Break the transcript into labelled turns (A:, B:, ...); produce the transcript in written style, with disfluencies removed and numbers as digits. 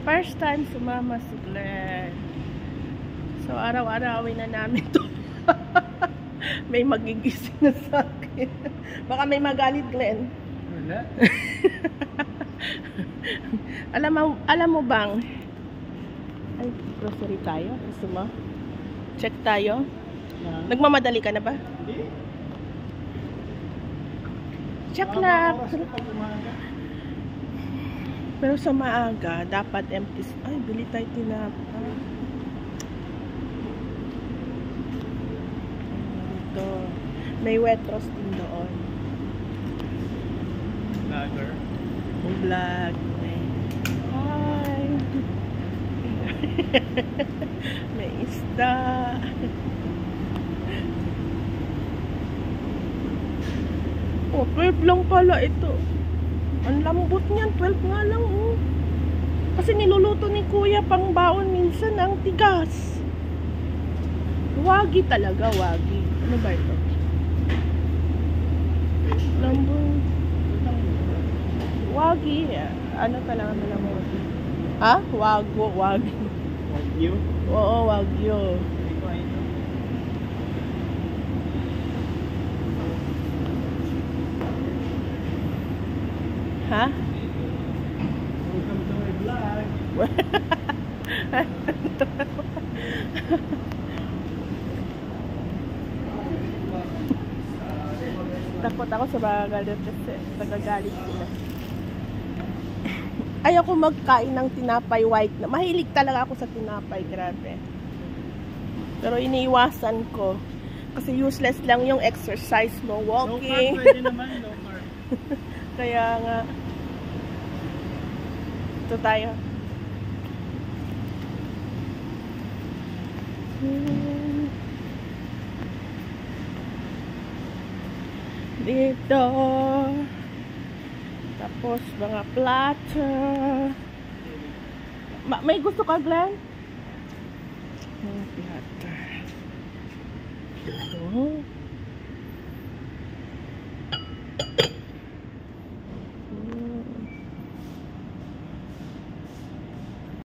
A: First time sumama si Glenn. So, araw-arawin na namin to. May magigising na sa akin. Baka may magalit, Glenn.
B: Wala.
A: alam mo bang, ay, grocery tayo. Gusto mo? Check tayo. Nagmamadali ka na ba?
B: Hindi.
A: Check lang. Pero sa maaga, dapat empty. Ay, bili tayo tinapay. Ito. May wet roast din doon.
B: Vlogger.
A: Vlog. Hi. May isda. Oh, 12 lang pala ito. Ang lambot niyan, 12 nga lang oh. Kasi niluluto ni Kuya pang baon minsan ang tigas. Wagi talaga, wagi. Ano ba ito? Lambot. Wagi. Ano talaga na lang wagi? Ha? Wagi.
B: Wagyu?
A: Oo, wagyu. Ha?
B: Welcome to my vlog.
A: Takot ako sa mga galit kasi nagagalit sila. Ayoko magkain ng tinapay white na. Mahilig talaga ako sa tinapay, grabe. Pero iniiwasan ko. Kasi useless lang yung exercise mo, walking.
B: Low carb pwede naman, low carb.
A: Kaya nga. Ito tayo. Dito. Tapos mga platter. May gusto ka, Glenn? Platter. Ito.